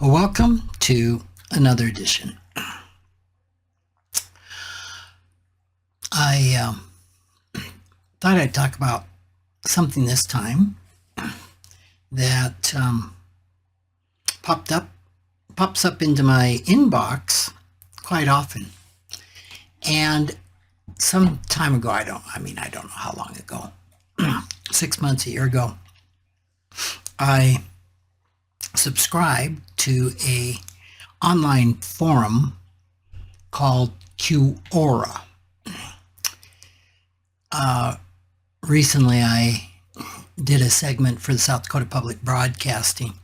Well, welcome to another edition. I thought I'd talk about something this time that pops up into my inbox quite often. And some time ago, I don't know how long ago, 6 months, a year ago, I subscribed to a online forum called Quora. Recently, I did a segment for the South Dakota Public Broadcasting,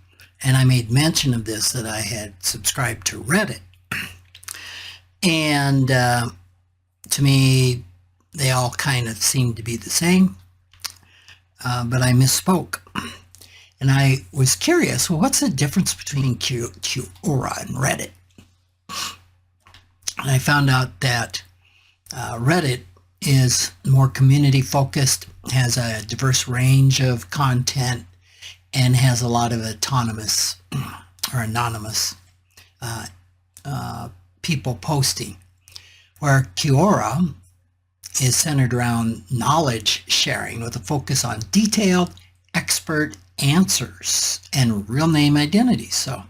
and I made mention of this, that I had subscribed to Reddit. And to me, they all kind of seemed to be the same, but I misspoke. And I was curious, well, what's the difference between Quora and Reddit? And I found out that Reddit is more community focused, has a diverse range of content, and has a lot of anonymous people posting, where Quora is centered around knowledge sharing with a focus on detailed, expert answers and real name identities. So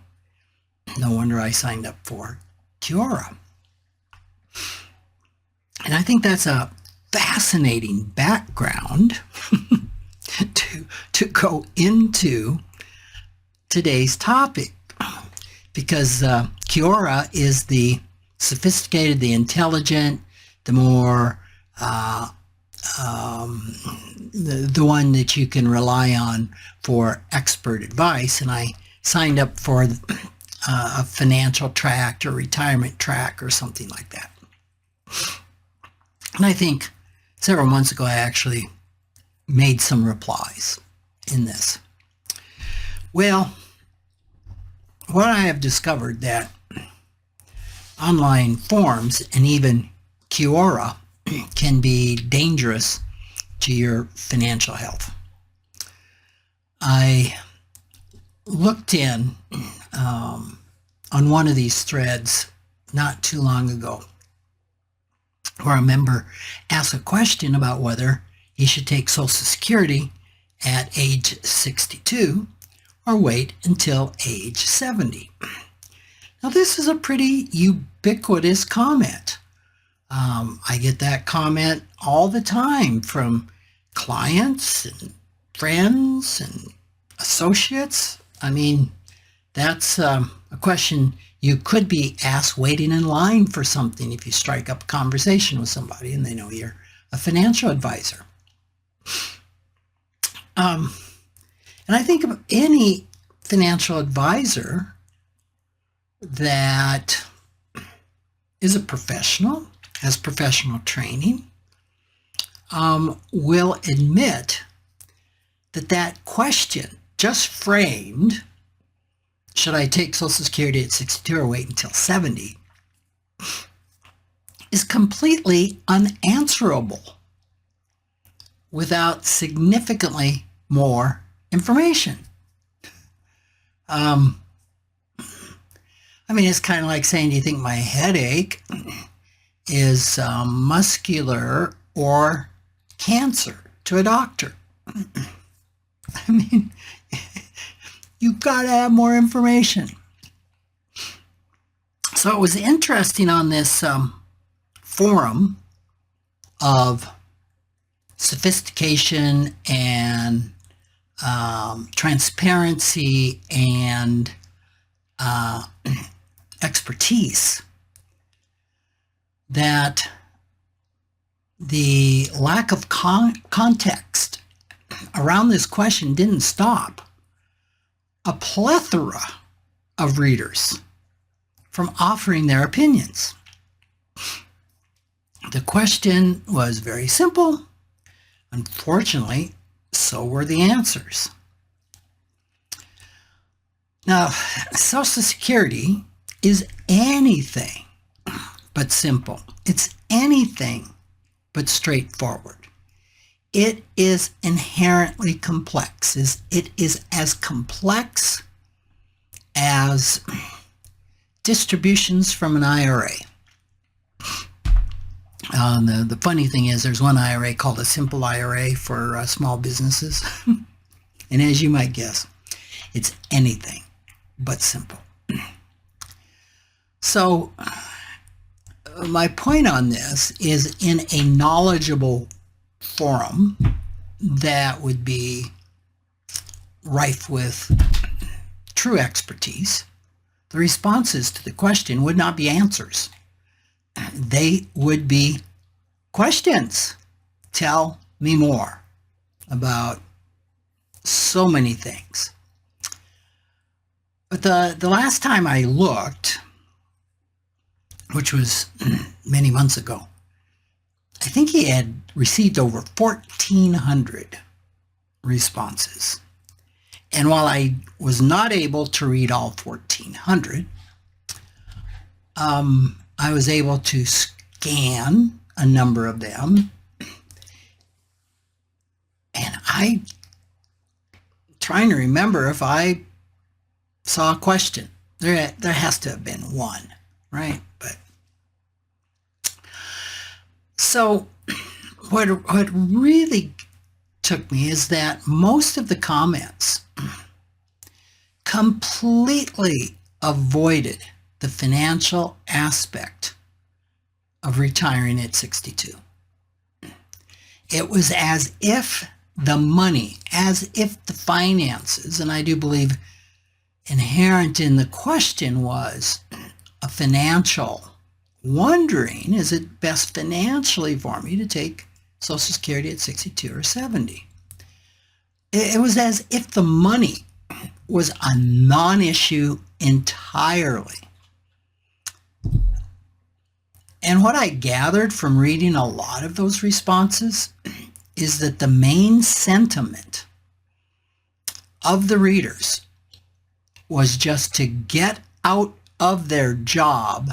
no wonder I signed up for Quora. And I think that's a fascinating background to go into today's topic, because Quora is the sophisticated, the intelligent, the more the one that you can rely on for expert advice. And I signed up for a financial track or retirement track or something like that. And I think several months ago, I actually made some replies in this. Well, what I have discovered that online forums and even Quora can be dangerous to your financial health. I looked in on one of these threads not too long ago, where a member asked a question about whether he should take Social Security at age 62 or wait until age 70. Now, this is a pretty ubiquitous comment. I get that comment all the time from clients and friends and associates. I mean, that's a question you could be asked waiting in line for something if you strike up a conversation with somebody and they know you're a financial advisor. And I think of any financial advisor that is a professional, has professional training, will admit that that question, just framed, should I take Social Security at 62 or wait until 70, is completely unanswerable without significantly more information. It's kind of like saying, do you think my headache is muscular or cancer, to a doctor? You've got to have more information. So it was interesting on this forum of sophistication and transparency and expertise, that the lack of context around this question didn't stop a plethora of readers from offering their opinions. The question was very simple. Unfortunately, so were the answers. Now, Social Security is anything but simple. It's anything but straightforward. It is inherently complex. It is as complex as distributions from an IRA. The funny thing is there's one IRA called a simple IRA for small businesses. And as you might guess, it's anything but simple. So my point on this is, in a knowledgeable forum that would be rife with true expertise, the responses to the question would not be answers. They would be questions. Tell me more about so many things. But the last time I looked, which was many months ago, I think he had received over 1,400 responses. And while I was not able to read all 1,400, I was able to scan a number of them. And I'm trying to remember if I saw a question. There has to have been one, right? But so what really took me is that most of the comments completely avoided the financial aspect of retiring at 62. It was as if the money, as if the finances, and I do believe inherent in the question was a financial wondering, is it best financially for me to take Social Security at 62 or 70? It was as if the money was a non-issue entirely. And what I gathered from reading a lot of those responses is that the main sentiment of the readers was just to get out of their job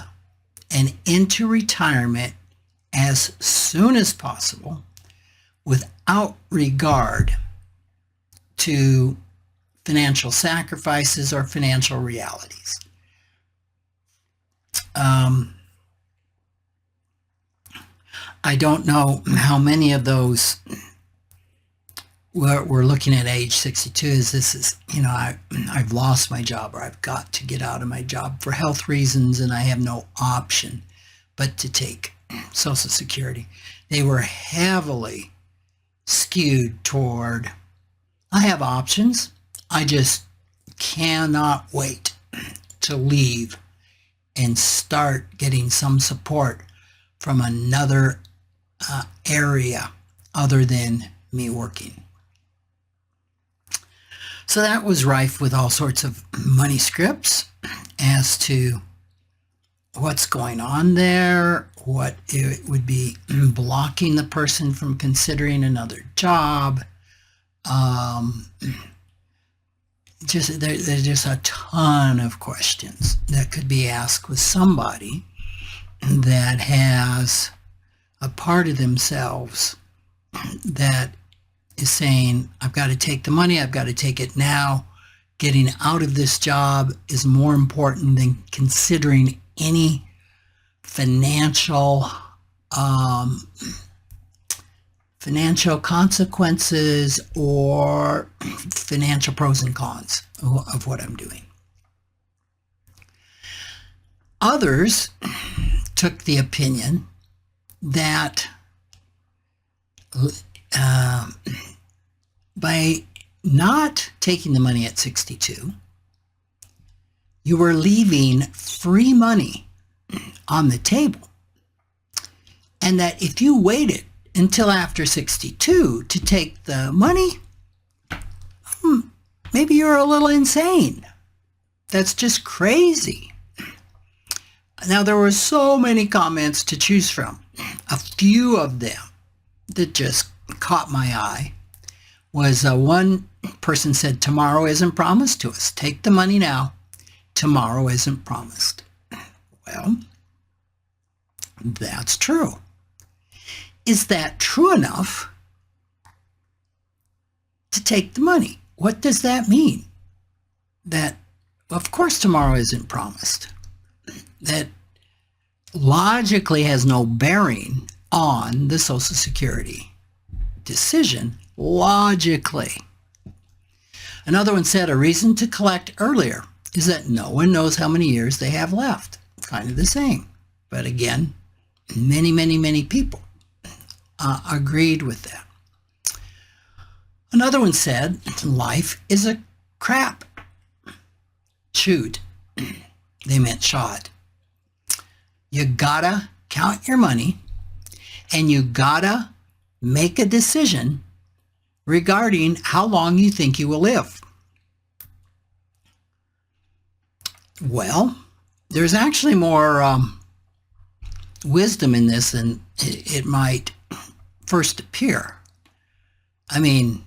and into retirement as soon as possible, without regard to financial sacrifices or financial realities. I don't know how many of those we're looking at age 62 as this is, I've lost my job, or I've got to get out of my job for health reasons and I have no option but to take Social Security. They were heavily skewed toward, I have options, I just cannot wait to leave and start getting some support from another area other than me working. So that was rife with all sorts of money scripts as to what's going on there, what it would be blocking the person from considering another job. There's just a ton of questions that could be asked with somebody that has a part of themselves that is saying, I've got to take the money, I've got to take it now. Getting out of this job is more important than considering any financial consequences or financial pros and cons of what I'm doing. Others took the opinion that by not taking the money at 62, you were leaving free money on the table. And that if you waited until after 62 to take the money, maybe you're a little insane. That's just crazy. Now, there were so many comments to choose from. A few of them that just caught my eye was one person said, tomorrow isn't promised to us. Take the money now. Tomorrow isn't promised. Well, that's true. Is that true enough to take the money? What does that mean? That Of course, tomorrow isn't promised. That logically has no bearing on the Social Security decision, logically. Another one said a reason to collect earlier is that no one knows how many years they have left. Kind of the same. But again, many people agreed with that. Another one said life is a crap. Chewed. They meant shod. You gotta count your money and you gotta make a decision regarding how long you think you will live. Well, there's actually more wisdom in this than it might first appear. I mean,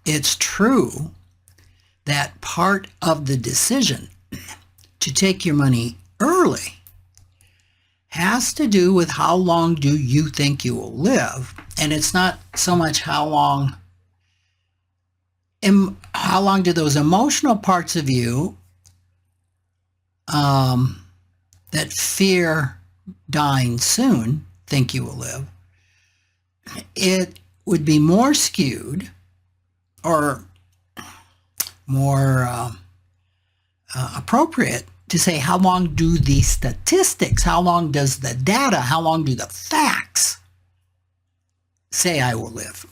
it's true that part of the decision to take your money early has to do with how long do you think you will live. And it's not so much how long do those emotional parts of you that fear dying soon think you will live. It would be more skewed or more appropriate to say how long do the statistics, how long does the data, how long do the facts say I will live.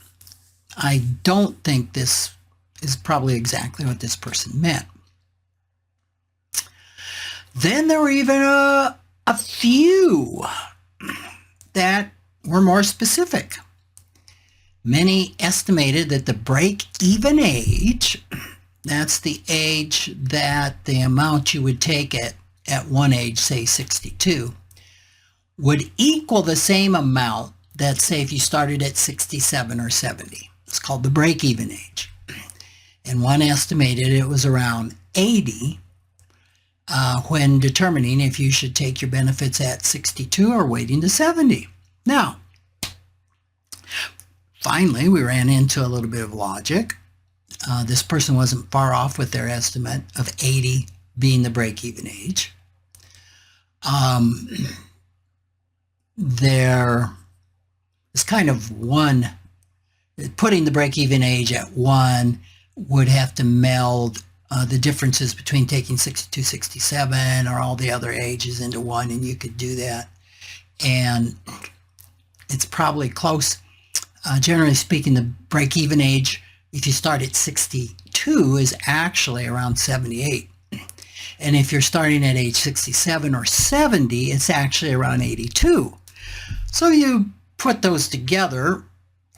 I don't think this is probably exactly what this person meant. Then there were even a few that were more specific. Many estimated that the break-even age, that's the age that the amount you would take at one age, say 62, would equal the same amount that, say, if you started at 67 or 70. It's called the break-even age. And one estimated it was around 80 when determining if you should take your benefits at 62 or waiting to 70. Now, finally, we ran into a little bit of logic. This person wasn't far off with their estimate of 80 being the break-even age. There is kind of one, putting the break-even age at 1 would have to meld the differences between taking 62, 67 or all the other ages into 1, and you could do that. And it's probably close. Generally speaking, the break-even age, if you start at 62, is actually around 78. And if you're starting at age 67 or 70, it's actually around 82. So you put those together,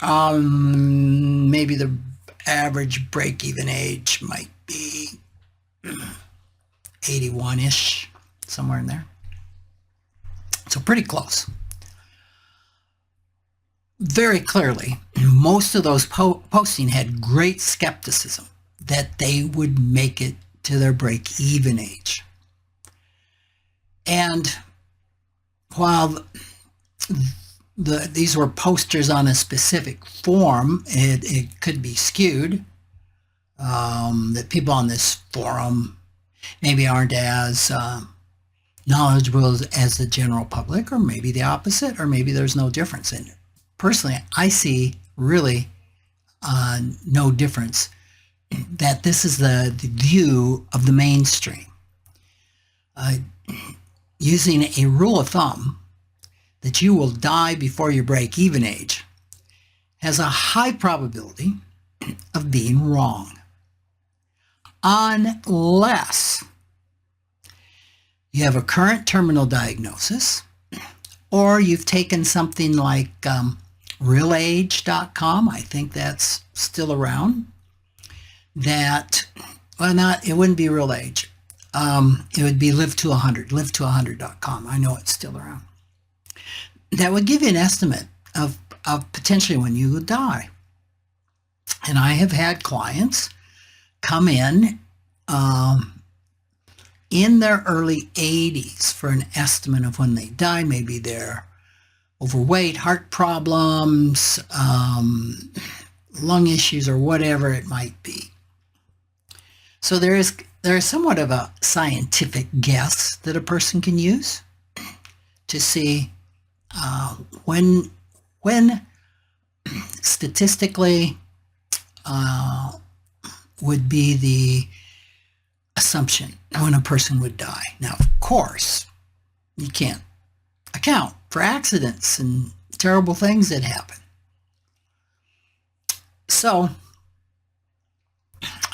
maybe the average break-even age might be 81-ish, somewhere in there. So pretty close. Very clearly, most of those posting had great skepticism that they would make it to their break-even age. And while these were posters on a specific forum, it could be skewed. That people on this forum maybe aren't as knowledgeable as the general public, or maybe the opposite, or maybe there's no difference in it. Personally, I see really no difference, that this is the view of the mainstream. Using a rule of thumb that you will die before your break-even age has a high probability of being wrong, unless you have a current terminal diagnosis, or you've taken something like realage.com, I think that's still around, that, well, it wouldn't be Real Age. It would be live to 100.com. I know it's still around. That would give you an estimate of potentially when you would die. And I have had clients come in their early 80s for an estimate of when they die. Maybe they're overweight, heart problems, lung issues, or whatever it might be. So there is there is somewhat of a scientific guess that a person can use to see when statistically would be the assumption when a person would die. Now, of course, you can't account for accidents and terrible things that happen. So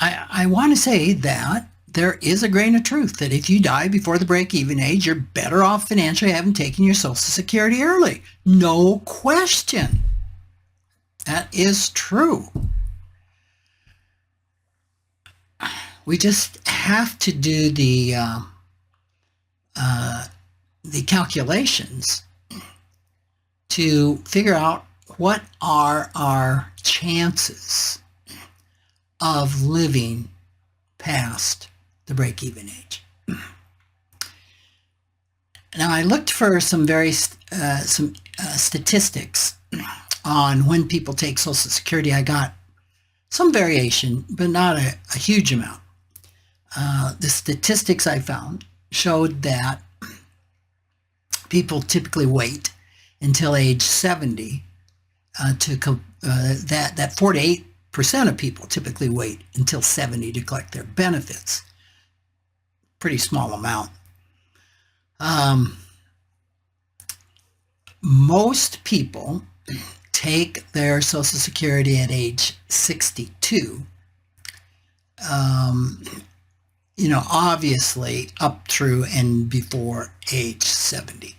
I want to say that there is a grain of truth that if you die before the break-even age, you're better off financially having taken your Social Security early. No question. That is true. We just have to do the calculations to figure out what are our chances of living past the break-even age. Now, I looked for some statistics on when people take Social Security. I got some variation, but not a huge amount. The statistics I found showed that people typically wait until age 70 that 48% of people typically wait until 70 to collect their benefits. Pretty small amount. Most people take their Social Security at age 62. Obviously up through and before age 70.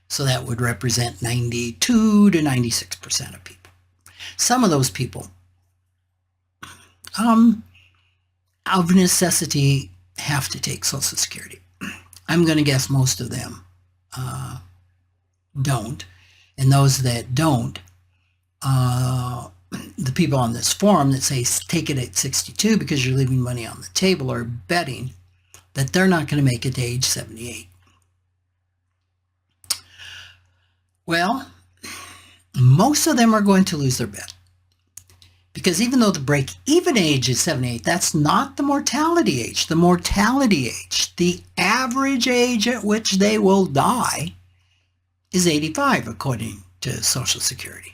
So that would represent 92 to 96% of people. Some of those people, of necessity, have to take Social Security. I'm going to guess most of them don't. And those that don't, the people on this forum that say take it at 62 because you're leaving money on the table are betting that they're not going to make it to age 78. Well, most of them are going to lose their bet. Because even though the break-even age is 78, that's not the mortality age. The mortality age, the average age at which they will die, is 85, according to Social Security.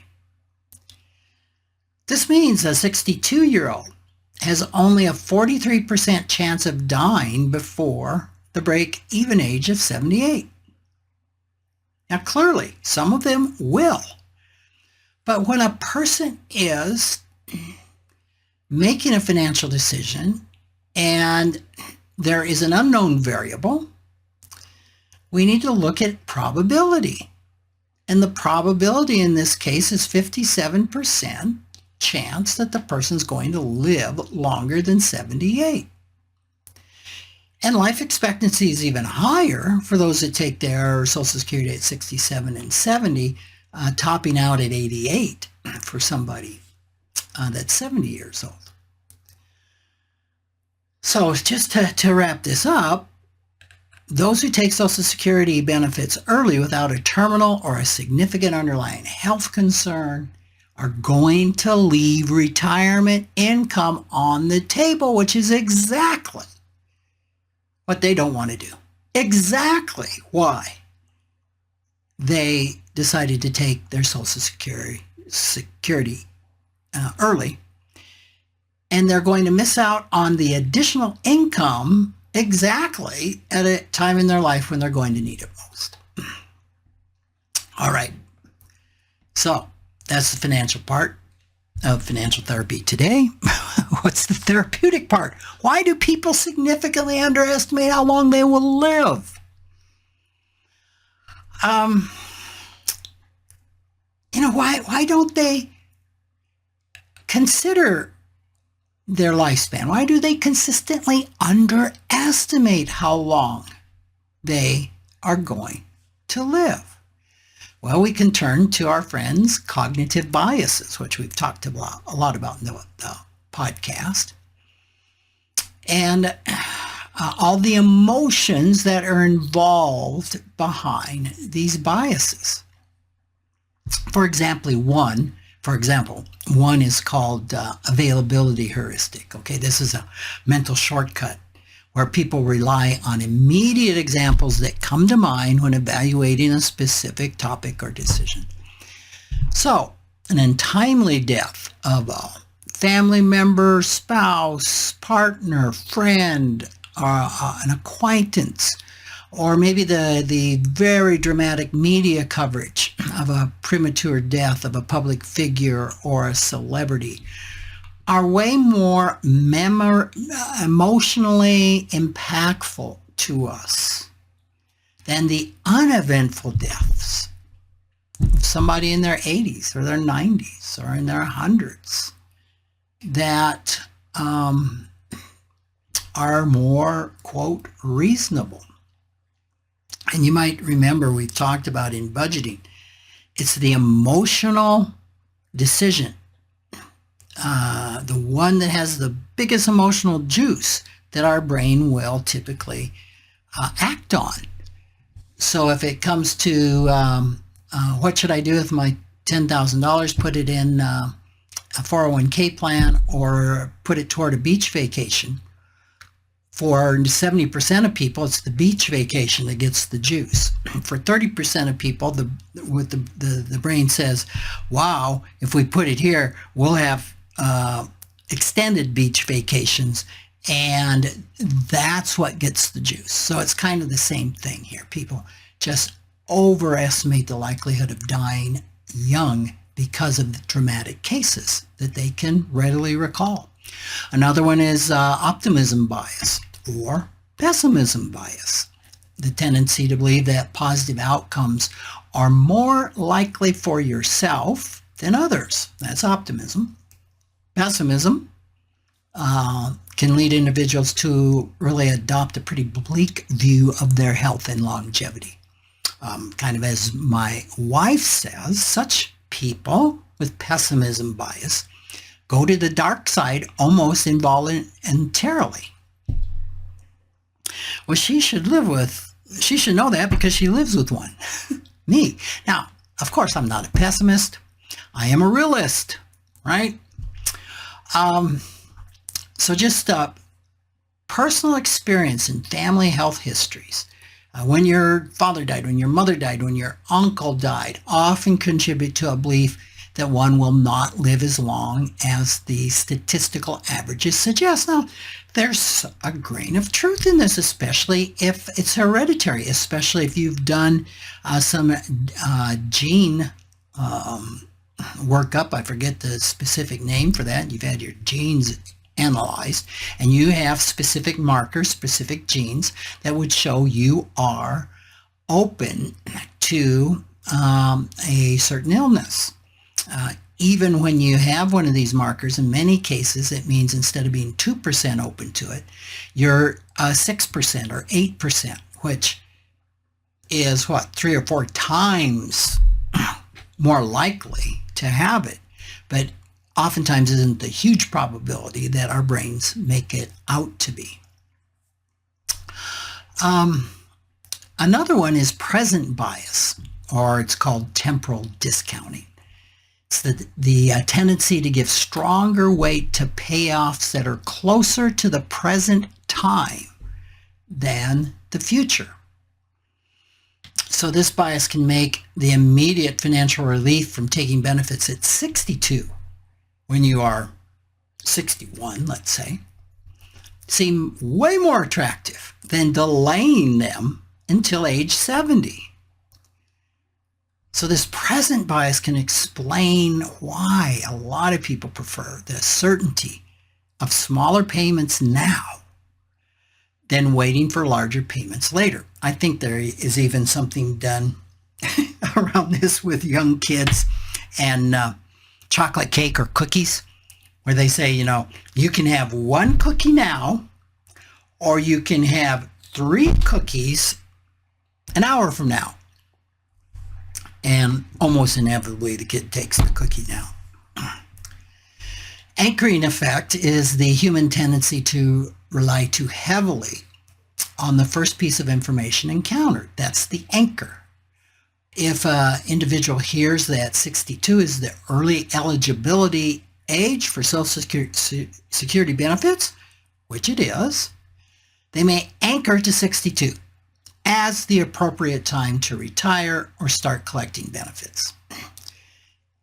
This means a 62-year-old has only a 43% chance of dying before the break-even age of 78. Now, clearly, some of them will. But when a person is making a financial decision and there is an unknown variable, we need to look at probability. And the probability in this case is 57% chance that the person's going to live longer than 78. And life expectancy is even higher for those that take their Social Security at 67 and 70, topping out at 88 for somebody that's 70 years old. So just to wrap this up, those who take Social Security benefits early without a terminal or a significant underlying health concern are going to leave retirement income on the table, which is exactly what they don't want to do. Exactly why they decided to take their Social Security early. And they're going to miss out on the additional income exactly at a time in their life when they're going to need it most. All right. So that's the financial part of Financial Therapy today. What's the therapeutic part? Why do people significantly underestimate how long they will live? Why don't they consider their lifespan? Why do they consistently underestimate how long they are going to live? Well, we can turn to our friends' cognitive biases, which we've talked a lot about in the podcast, and all the emotions that are involved behind these biases. For example, one For example, one is called availability heuristic. Okay, this is a mental shortcut where people rely on immediate examples that come to mind when evaluating a specific topic or decision. So, an untimely death of a family member, spouse, partner, friend, or an acquaintance, or maybe the very dramatic media coverage of a premature death of a public figure or a celebrity are way more emotionally impactful to us than the uneventful deaths of somebody in their 80s or their 90s or in their 100s that are more, quote, reasonable. And you might remember we've talked about in budgeting, it's the emotional decision, the one that has the biggest emotional juice that our brain will typically act on. So if it comes to what should I do with my $10,000, put it in a 401k plan or put it toward a beach vacation, for 70% of people, it's the beach vacation that gets the juice. For 30% of people, the brain says, wow, if we put it here, we'll have extended beach vacations, and that's what gets the juice. So it's kind of the same thing here. People just overestimate the likelihood of dying young because of the dramatic cases that they can readily recall. Another one is optimism bias or pessimism bias, the tendency to believe that positive outcomes are more likely for yourself than others. That's optimism. Pessimism can lead individuals to really adopt a pretty bleak view of their health and longevity. Kind of as my wife says, such people with pessimism bias go to the dark side almost involuntarily. Well, she should know that because she lives with one, me. Now, of course, I'm not a pessimist. I am a realist, right? So just personal experience and family health histories. When your father died, when your mother died, when your uncle died, often contribute to a belief that one will not live as long as the statistical averages suggest. Now, there's a grain of truth in this, especially if it's hereditary, especially if you've done some gene workup. I forget the specific name for that. You've had your genes analyzed, and you have specific markers, specific genes that would show you are open to a certain illness. Even when you have one of these markers, in many cases, it means instead of being 2% open to it, you're 6% or 8%, which is what, 3 or 4 times more likely to have it. But oftentimes isn't the huge probability that our brains make it out to be. Another one is present bias, or it's called temporal discounting. It's the tendency to give stronger weight to payoffs that are closer to the present time than the future. So this bias can make the immediate financial relief from taking benefits at 62, when you are 61, let's say, seem way more attractive than delaying them until age 70. So this present bias can explain why a lot of people prefer the certainty of smaller payments now than waiting for larger payments later. I think there is even something done around this with young kids and chocolate cake or cookies, where they say, you can have 1 cookie now, or you can have 3 cookies an hour from now. And almost inevitably, the kid takes the cookie now. Anchoring effect is the human tendency to rely too heavily on the first piece of information encountered. That's the anchor. If an individual hears that 62 is the early eligibility age for Social Security benefits, which it is, they may anchor to 62 as the appropriate time to retire or start collecting benefits.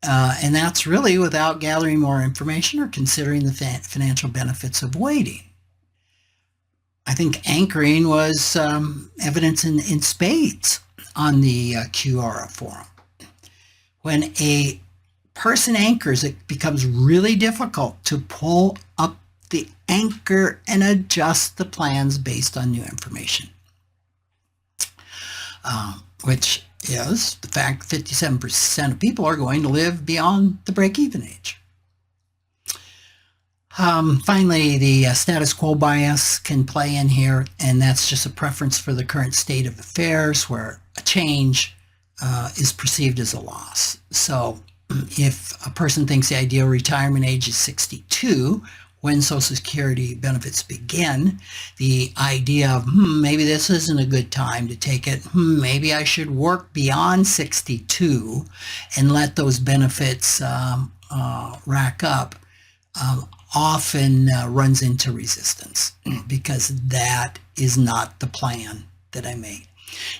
And that's really without gathering more information or considering the financial benefits of waiting. I think anchoring was evidence in spades on the Quora forum. When a person anchors, it becomes really difficult to pull up the anchor and adjust the plans based on new information, which is the fact 57% of people are going to live beyond the break-even age. Finally, the status quo bias can play in here, and that's just a preference for the current state of affairs where a change is perceived as a loss. So if a person thinks the ideal retirement age is 62, when Social Security benefits begin, the idea of, maybe this isn't a good time to take it, maybe I should work beyond 62 and let those benefits rack up, often runs into resistance because that is not the plan that I made.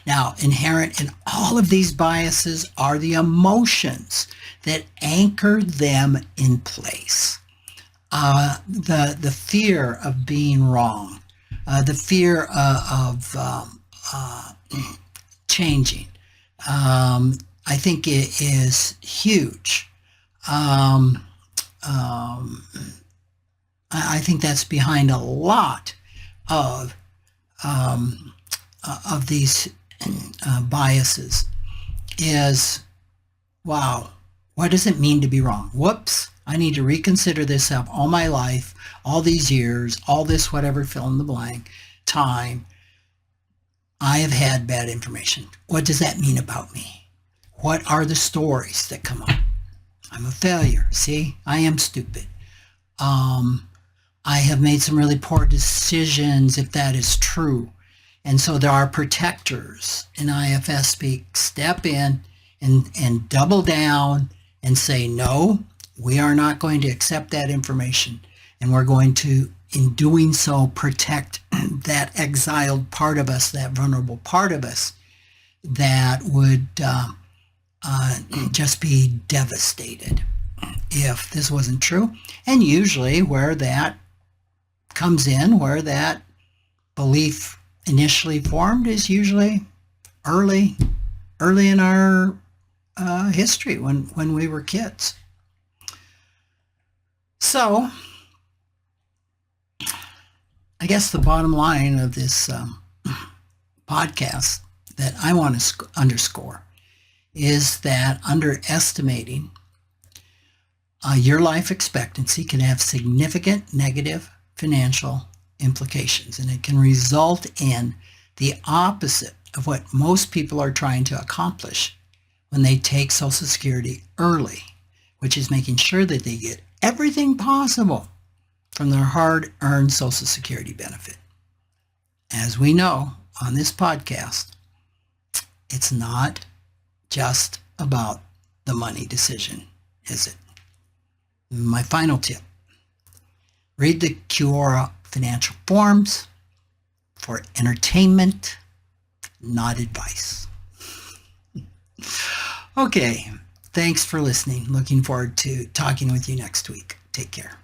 Now, inherent in all of these biases are the emotions that anchor them in place. The fear of being wrong, the fear of changing, I think it is huge. I think that's behind a lot of these biases is, wow, what does it mean to be wrong? Whoops, I need to reconsider this up all my life, all these years, all this whatever fill in the blank time. I have had bad information. What does that mean about me? What are the stories that come up? I'm a failure. See, I am stupid. I have made some really poor decisions if that is true. And so there are protectors in IFS speak, step in and double down and say, no, we are not going to accept that information. And we're going to, in doing so, protect that exiled part of us, that vulnerable part of us that would just be devastated if this wasn't true. And usually where that comes in, where that belief initially formed is usually early in our history when we were kids. So I guess the bottom line of this podcast that I want to underscore is that underestimating your life expectancy can have significant negative financial implications, and it can result in the opposite of what most people are trying to accomplish when they take Social Security early, which is making sure that they get everything possible from their hard-earned Social Security benefit. As we know on this podcast, it's not just about the money decision, is it? My final tip, read the Quora financial forums for entertainment, not advice. Okay, thanks for listening. Looking forward to talking with you next week. Take care.